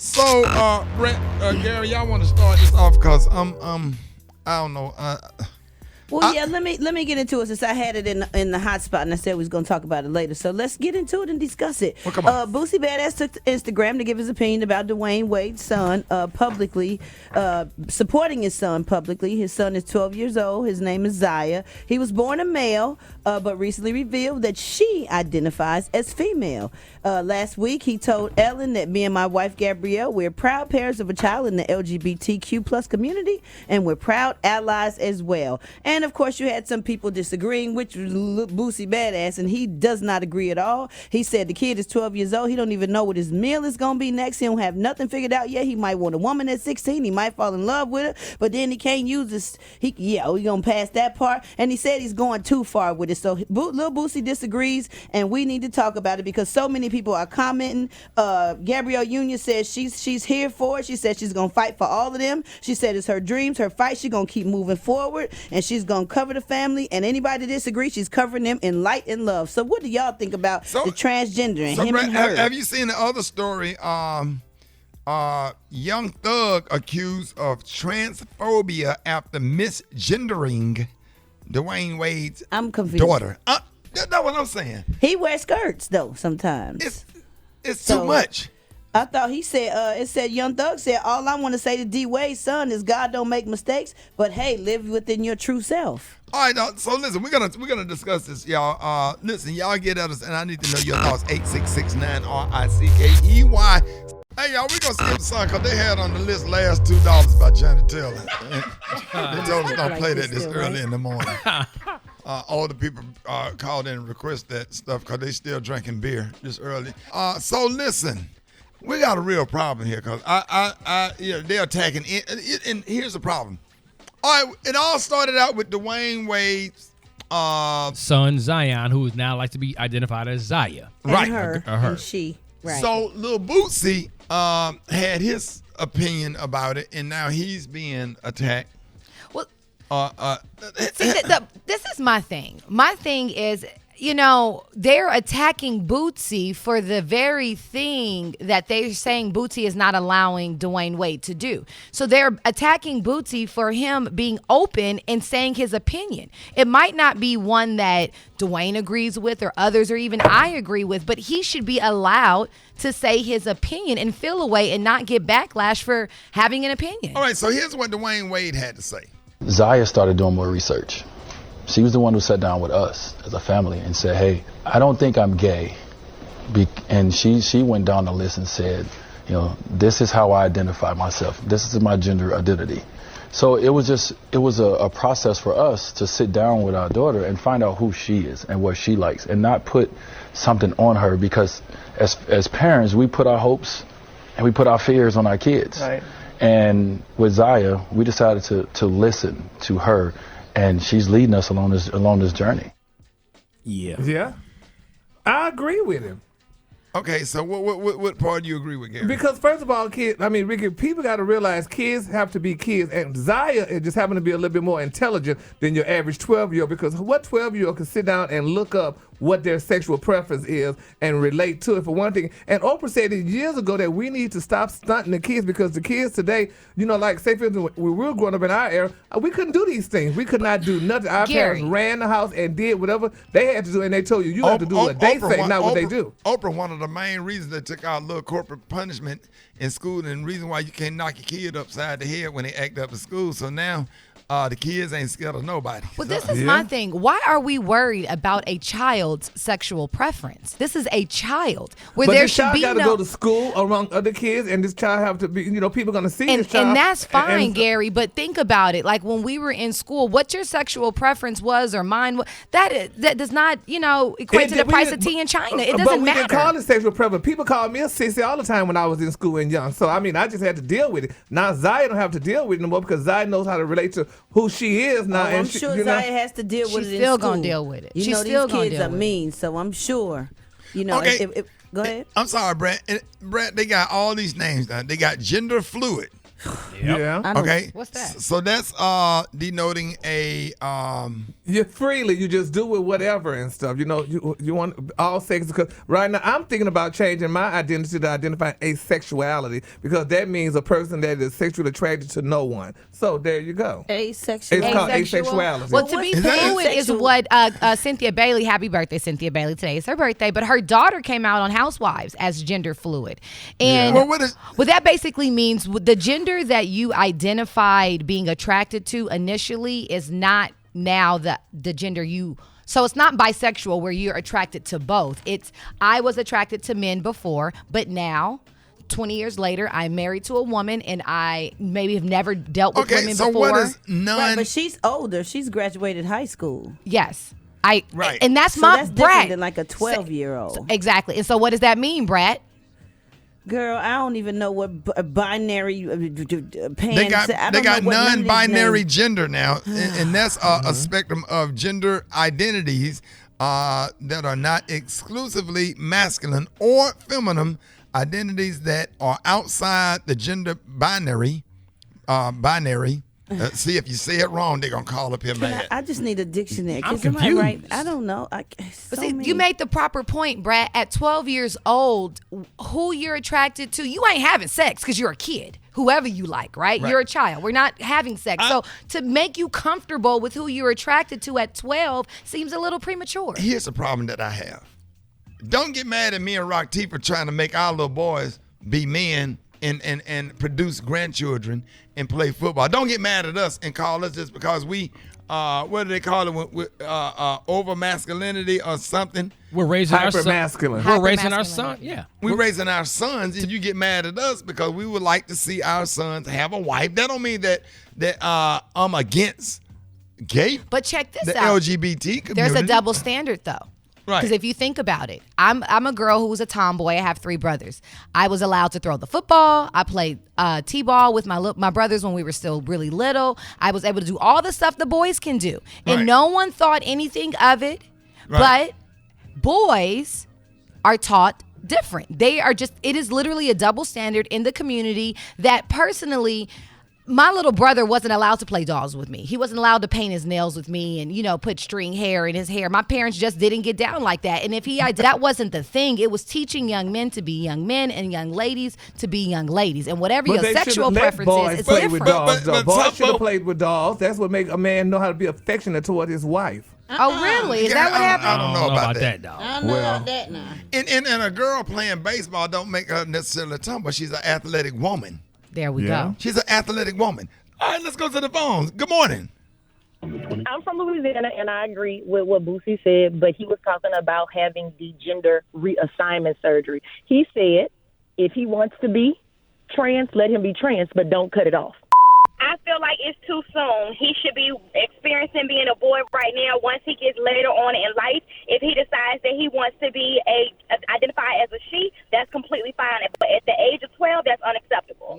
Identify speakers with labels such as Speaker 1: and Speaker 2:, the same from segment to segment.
Speaker 1: So, Brett, Gary, y'all want to start this off because I don't know.
Speaker 2: Well, yeah, let me get into it since I had it in the hot spot and I said we was going to talk about it later. So let's get into it and discuss it.
Speaker 1: Well, come on.
Speaker 2: Boosie Badazz took to Instagram to give his opinion about Dwyane Wade's son publicly, supporting his son publicly. His son is 12 years old. His name is Zaya. He was born a male, but recently revealed that she identifies as female. Last week, he told Ellen that me and my wife, Gabrielle, we're proud parents of a child in the LGBTQ plus community, and we're proud allies as well. And of course, you had some people disagreeing, which was Boosie Badazz, and he does not agree at all. He said the kid is 12 years old. He don't even know what his meal is going to be next. He don't have nothing figured out yet. He might want a woman at 16. He might fall in love with her, but then he can't use this. He going to pass that part. And he said he's going too far with it. So Lil Boosie disagrees, and we need to talk about it because so many people are commenting. Gabrielle Union says she's here for it. She said she's going to fight for all of them. She said it's her dreams, her fight. She's going to keep moving forward, and she's going to cover the family, and anybody that disagrees, she's covering them in light and love. So what do y'all think about the transgender and him and her?
Speaker 1: Have you seen the other story? Young Thug accused of transphobia after misgendering Dwyane Wade's daughter. That's what I'm saying.
Speaker 2: He wears skirts though sometimes.
Speaker 1: It's too much.
Speaker 2: I thought he said, it said, Young Thug said, all I want to say to D Wade's son is God don't make mistakes, but hey, live within your true self.
Speaker 1: All right, so listen, we're gonna discuss this, y'all. Listen, y'all get at us, and I need to know your thoughts. 866-9-RICKEY. Hey, y'all, we're gonna skip the song because they had on the list last $2 by Johnny Taylor. They told us don't play that this early in the morning. All the people called in and request that stuff because they still drinking beer this early. So listen. We got a real problem here because they're attacking it, and here's the problem. All right, it all started out with Dwyane Wade's
Speaker 3: son Zion, who is now like to be identified as Zaya.
Speaker 2: Right, her. And she. Right.
Speaker 1: So Lil Boosie had his opinion about it, and now he's being attacked.
Speaker 4: Well, this is my thing. My thing is, they're attacking Boosie for the very thing that they're saying Boosie is not allowing Dwyane Wade to do. So they're attacking Boosie for him being open and saying his opinion. It might not be one that Dwyane agrees with or others or even I agree with, but he should be allowed to say his opinion and feel away and not get backlash for having an opinion.
Speaker 1: All right, so here's what Dwyane Wade had to say.
Speaker 5: Zaya started doing more research. She was the one who sat down with us as a family and said, hey, I don't think I'm gay. And she went down the list and said, this is how I identify myself. This is my gender identity. So it was a process for us to sit down with our daughter and find out who she is and what she likes and not put something on her because as parents, we put our hopes and we put our fears on our kids. Right. And with Zaya, we decided to listen to her. And she's leading us along this journey.
Speaker 6: Yeah, I agree with him.
Speaker 1: Okay, so what part do you agree with, Gary?
Speaker 6: Because first of all, Rickey, people got to realize kids have to be kids, and Zaya just happen to be a little bit more intelligent than your average 12-year-old. Because what 12-year-old can sit down and look up what their sexual preference is and relate to it for one thing. And Oprah said it years ago that we need to stop stunting the kids because the kids today, like say for instance, when we were growing up in our era, we couldn't do these things. We could not do nothing. Our parents ran the house and did whatever they had to do, and they told you have to do what they say, not what they do.
Speaker 1: Oprah, one of the main reasons they took out little corporate punishment in school, and the reason why you can't knock your kid upside the head when they act up in school. So now the kids ain't scared of nobody.
Speaker 4: Well, this is my thing. Why are we worried about a child's sexual preference? This is a child where there should be
Speaker 6: no. But this child got to go to school among other kids, and this child have to be, people going to see this child.
Speaker 4: And that's fine, Gary, but think about it. Like when we were in school, what your sexual preference was or mine, that does not, equate to the price of tea in China. It doesn't matter.
Speaker 6: But we can call it sexual preference. People called me a sissy all the time when I was in school and young. So, I just had to deal with it. Now, Zaya don't have to deal with it anymore because Zaya knows how to relate to who she is now.
Speaker 2: I'm sure Zaya has to deal with it in school.
Speaker 4: She's still going to deal with it.
Speaker 2: These kids are mean, so I'm sure.
Speaker 1: Okay.
Speaker 2: Go ahead.
Speaker 1: I'm sorry, Brett. Brett, they got all these names now. They got gender fluid.
Speaker 6: Yeah.
Speaker 2: I don't-
Speaker 1: Okay.
Speaker 4: What's that?
Speaker 1: So that's denoting a
Speaker 6: You freely, you just do it whatever and stuff. You know, you want all sex, because right now I'm thinking about changing my identity to identify asexuality, because that means a person that is sexually attracted to no one. So there you go.
Speaker 2: Asexual.
Speaker 6: It's called
Speaker 4: Asexual.
Speaker 6: asexuality.
Speaker 4: Well, to be
Speaker 1: Is that
Speaker 4: fluid is
Speaker 2: asexual?
Speaker 4: what Cynthia Bailey, happy birthday, Cynthia Bailey. Today is her birthday, but her daughter came out on Housewives as gender fluid. And
Speaker 1: Well, what is-
Speaker 4: well, that basically means the gender that you identified being attracted to initially is not now the gender you. So it's not bisexual where you're attracted to both. It's I was attracted to men before, but now 20 years later, I'm married to a woman, and I maybe have never dealt with
Speaker 1: okay.
Speaker 4: women
Speaker 1: So
Speaker 4: before.
Speaker 1: what is
Speaker 2: Right, but she's older. She's graduated high school.
Speaker 4: Yes.
Speaker 1: Right.
Speaker 4: And that's
Speaker 2: So
Speaker 4: my
Speaker 2: that's different
Speaker 4: Brett.
Speaker 2: than like a 12-year-old.
Speaker 4: Exactly. And so what does that mean, Brett?
Speaker 2: Girl, I don't even know what binary pants.
Speaker 1: they got
Speaker 2: I
Speaker 1: they
Speaker 2: don't
Speaker 1: got
Speaker 2: know what none of these
Speaker 1: non-binary
Speaker 2: names-
Speaker 1: gender now, and that's a spectrum of gender identities that are not exclusively masculine or feminine, identities that are outside the gender binary. See, if you say it wrong, they're gonna call up here mad.
Speaker 2: I just need a dictionary.
Speaker 3: I'm
Speaker 2: Can somebody write?
Speaker 3: confused.
Speaker 2: I don't know.
Speaker 4: But see, you made the proper point, Brett. At 12 years old, who you're attracted to, you ain't having sex because you're a kid. Whoever you like, right? You're a child. We're not having sex. So to make you comfortable with who you're attracted to at 12 seems a little premature.
Speaker 1: Here's the problem that I have. Don't get mad at me and Rock T for trying to make our little boys be men and produce grandchildren and play football. Don't get mad at us and call us just because we, what do they call it, over masculinity or something.
Speaker 3: We're raising our son.
Speaker 6: Hyper-masculine.
Speaker 3: We're raising our
Speaker 4: Hyper-masculine.
Speaker 3: son. Yeah.
Speaker 1: We're raising our sons, and you get mad at us because we would like to see our sons have a wife. That don't mean that I'm against gay,
Speaker 4: But check this
Speaker 1: the
Speaker 4: out.
Speaker 1: LGBT community.
Speaker 4: There's a double standard, though.
Speaker 1: Right.
Speaker 4: Because if you think about it, I'm a girl who was a tomboy. I have 3 brothers. I was allowed to throw the football. I played t-ball with my brothers when we were still really little. I was able to do all the stuff the boys can do. And
Speaker 1: Right.
Speaker 4: no one thought anything of it.
Speaker 1: Right.
Speaker 4: But boys are taught different. They are just, it is literally a double standard in the community that personally, my little brother wasn't allowed to play dolls with me. He wasn't allowed to paint his nails with me and, put string hair in his hair. My parents just didn't get down like that. And if that wasn't the thing. It was teaching young men to be young men and young ladies to be young ladies. And whatever
Speaker 6: But
Speaker 4: your
Speaker 6: they
Speaker 4: sexual
Speaker 6: should've let
Speaker 4: preference
Speaker 6: boys
Speaker 4: is, it's
Speaker 6: play
Speaker 4: different.
Speaker 6: with dolls, though.
Speaker 1: But
Speaker 6: Boys
Speaker 1: some
Speaker 6: should have
Speaker 1: folk-
Speaker 6: played with dolls. That's what make a man know how to be affectionate toward his wife.
Speaker 4: Oh, really? Is that what happened?
Speaker 1: I don't know about that.
Speaker 3: dog.
Speaker 2: I don't know
Speaker 6: Well.
Speaker 2: about that now.
Speaker 1: And a girl playing baseball don't make her necessarily a tomboy. She's an athletic woman.
Speaker 4: There we
Speaker 6: Yeah.
Speaker 4: go.
Speaker 1: She's an athletic woman. All right, let's go to the phones. Good morning.
Speaker 7: I'm from Louisiana, and I agree with what Boosie said, but he was talking about having the gender reassignment surgery. He said if he wants to be trans, let him be trans, but don't cut it off.
Speaker 8: I feel like it's too soon. He should be experiencing being a boy right now. Once he gets later on in life, if he decides that he wants to be identify as a she, that's completely fine. But at the age of 12, that's unacceptable.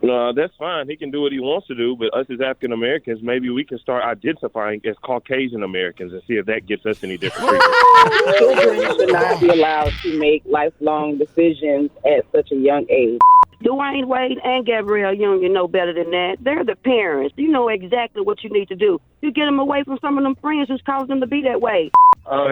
Speaker 9: No, that's fine. He can do what he wants to do, but us as African Americans, maybe we can start identifying as Caucasian Americans and see if that gets us any different treatment.
Speaker 7: Children should not be allowed to make lifelong decisions at such a young age.
Speaker 10: Dwyane Wade and Gabrielle Union know better than that. They're the parents. You know exactly what you need to do. You get them away from some of them friends who's caused them to be that way.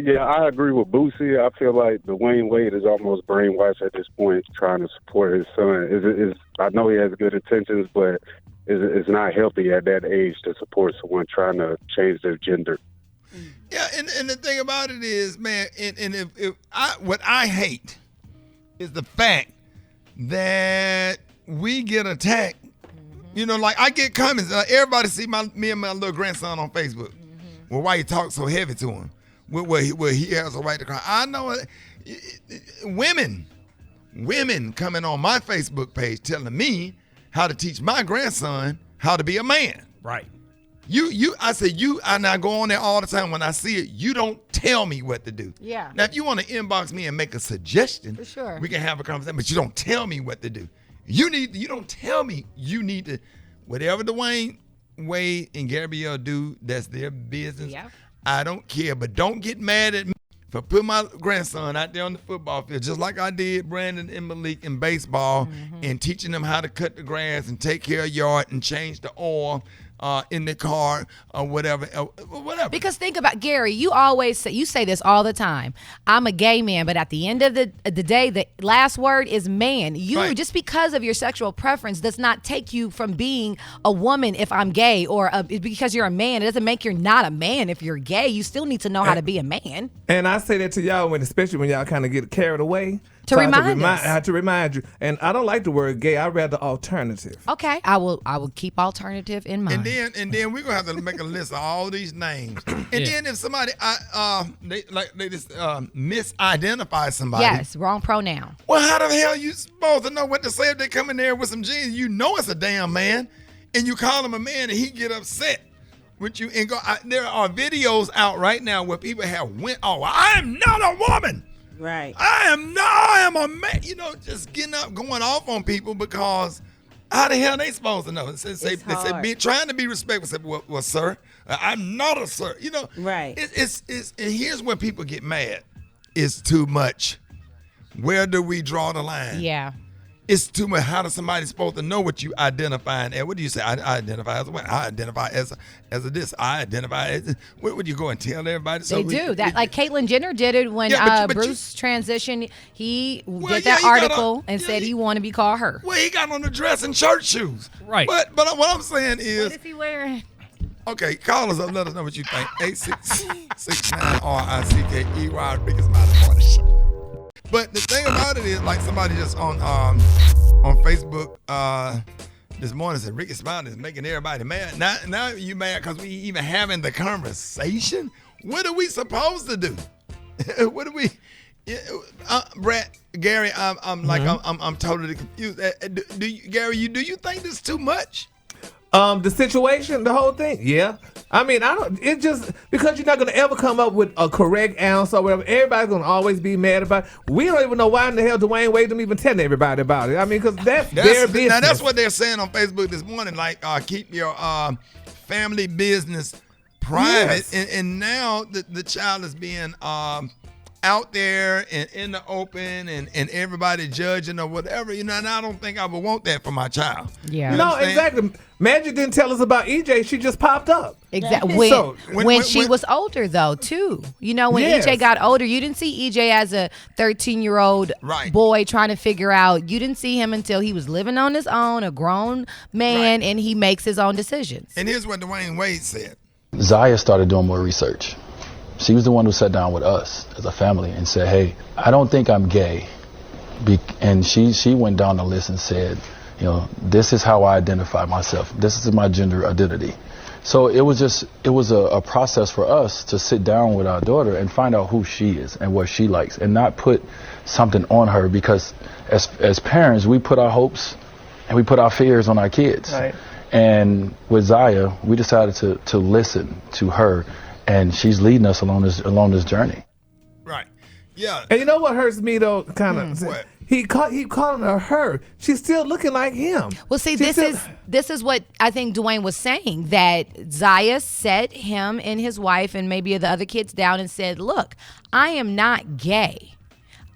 Speaker 11: Yeah, I agree with Boosie. I feel like Dwyane Wade is almost brainwashed at this point, trying to support his son. I know he has good intentions, but it's not healthy at that age to support someone trying to change their gender.
Speaker 1: Yeah, and the thing about it is, man, what I hate is the fact that we get attacked. Like I get comments. Everybody see me and my little grandson on Facebook. Well, why you talk so heavy to him? Where he has a right to cry. I know women coming on my Facebook page telling me how to teach my grandson how to be a man.
Speaker 3: Right.
Speaker 1: I now go on there all the time when I see it. You don't tell me what to do.
Speaker 4: Yeah.
Speaker 1: Now, if you want to inbox me and make a suggestion,
Speaker 4: For sure.
Speaker 1: we can have a conversation. But you don't tell me what to do. You don't tell me. You need to, whatever Dwyane Wade and Gabrielle do, that's their business.
Speaker 4: Yeah.
Speaker 1: I don't care. But don't get mad at me for putting my grandson out there on the football field, just like I did Brandon and Malik in baseball, and teaching them how to cut the grass and take care of yard and change the oil in the car or whatever.
Speaker 4: Because think about, Gary, you say this all the time. I'm a gay man, but at the end of the day, the last word is man. You just because of your sexual preference does not take you from being a woman if I'm gay, or because you're a man. It doesn't make you're not a man if you're gay. You still need to know how to be a man.
Speaker 6: And I say that to y'all especially when y'all kind of get carried away.
Speaker 4: To remind us.
Speaker 6: I have to remind you. And I don't like the word gay. I rather alternative.
Speaker 4: Okay, I will keep alternative in mind.
Speaker 1: And then we're gonna have to make a list of all these names. And then if somebody they just misidentify somebody.
Speaker 4: Yes, wrong pronoun.
Speaker 1: Well, how the hell you supposed to know what to say if they come in there with some jeans? You know it's a damn man, and you call him a man, and he get upset with you and go. There are videos out right now where people have went, "Oh, I am not a woman."
Speaker 2: Right.
Speaker 1: I am a man. You know, just getting up, going off on people because how the hell they supposed to know? They say trying to be respectful. Say, well, sir, I'm not a sir. You know,
Speaker 2: right?
Speaker 1: It's and here's when people get mad. It's too much. Where do we draw the line?
Speaker 4: Yeah.
Speaker 1: It's too much. How does somebody supposed to know what you identifying as? What do you say? I identify as a what? I identify as a this. I identify as. What would you go and tell everybody?
Speaker 4: They do that. Like Caitlyn Jenner did it when Bruce transitioned. He did that article and said he wanted to be called her.
Speaker 1: Well, he got on the dress and church shoes.
Speaker 3: Right.
Speaker 1: But what I'm saying is.
Speaker 4: What is he wearing?
Speaker 1: Okay, call us up. Let us know what you think. 866-9RICKEY, Rickey Smiley Morning Show. But the thing about it is, like somebody just on Facebook this morning said Rickey Smiley is making everybody mad. Now you mad because we even having the conversation? What are we supposed to do? What do we? Brett, Gary, I'm totally confused. Do you think this is too much?
Speaker 6: The situation, the whole thing, yeah. I mean, it's just because you're not going to ever come up with a correct answer or whatever. Everybody's going to always be mad about it. We don't even know why in the hell Dwyane Wade didn't even tell everybody about it. I mean, because that's their business.
Speaker 1: Now, that's what they're saying on Facebook this morning, like keep your family business private. Yes. And now the child is being out there and in the open and everybody judging or whatever, and I don't think I would want that for my child.
Speaker 4: Yeah.
Speaker 6: No, exactly. Magic didn't tell us about EJ. She just popped up.
Speaker 4: Exactly. When she was older, though, too. You know, when EJ got older, you didn't see EJ as a 13-year-old boy trying to figure out. You didn't see him until he was living on his own, a grown man, and he makes his own decisions.
Speaker 1: And here's what Dwyane Wade said.
Speaker 5: Zaya started doing more research. She was the one who sat down with us as a family and said, hey, I don't think I'm gay. And she went down the list and said, you know, this is how I identify myself. This is my gender identity. So it was a process for us to sit down with our daughter and find out who she is and what she likes and not put something on her, because as parents, we put our hopes and we put our fears on our kids. Right. And with Zaya, we decided to listen to her, and she's leading us along this journey.
Speaker 1: Right. Yeah.
Speaker 6: And you know what hurts me though, kind of.
Speaker 1: What?
Speaker 6: He calling her. She's still looking like him.
Speaker 4: Well, see, this is what I think Dwyane was saying, that Zaya set him and his wife and maybe the other kids down and said, look, I am not gay.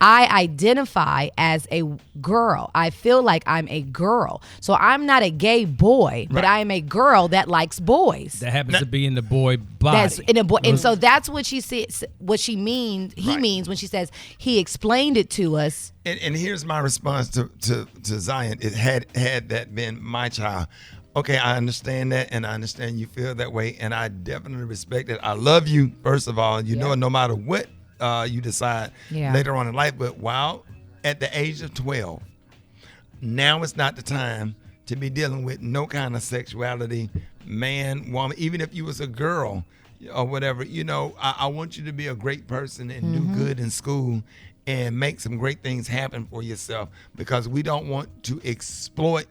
Speaker 4: I identify as a girl. I feel like I'm a girl. So I'm not a gay boy, but I am a girl that likes boys.
Speaker 3: That happens to be in the boy body.
Speaker 4: That's in a boy, and so that's what she says. What she means, he means when she says he explained it to us.
Speaker 1: And here's my response to Zion. It had that been my child. Okay, I understand that, and I understand you feel that way, and I definitely respect it. I love you, first of all. You know, no matter what you decide later on in life, but at the age of 12, now it's not the time to be dealing with no kind of sexuality, man, woman, even if you was a girl or whatever. You know, I want you to be a great person and do good in school and make some great things happen for yourself, because we don't want to exploit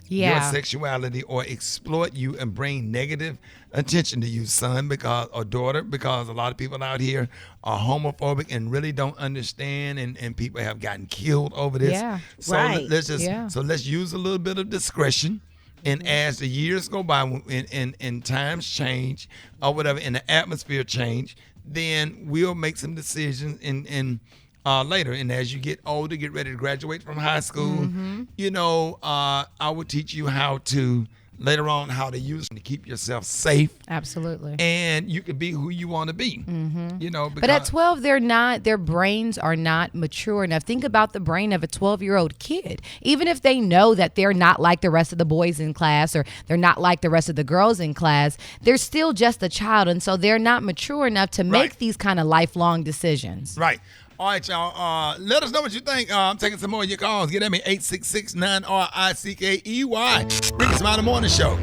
Speaker 1: your sexuality or exploit you and bring negative attention to you, son, or daughter, because a lot of people out here are homophobic and really don't understand, and people have gotten killed over this.
Speaker 2: Yeah,
Speaker 1: so let's use a little bit of discretion. And as the years go by and times change or whatever, and the atmosphere change, then we'll make some decisions in later. And as you get older, get ready to graduate from high school, I will teach you how to later on how to use it to keep yourself safe.
Speaker 4: Absolutely.
Speaker 1: And you can be who you want to be.
Speaker 4: But at 12, their brains are not mature enough. Think about the brain of a 12-year-old kid. Even if they know that they're not like the rest of the boys in class or they're not like the rest of the girls in class, they're still just a child. And so they're not mature enough to make these kind of lifelong decisions.
Speaker 1: Right. All right, y'all. Let us know what you think. I'm taking some more of your calls. Get at me, 866-9-RICKEY. Rickey Smiley Morning Show.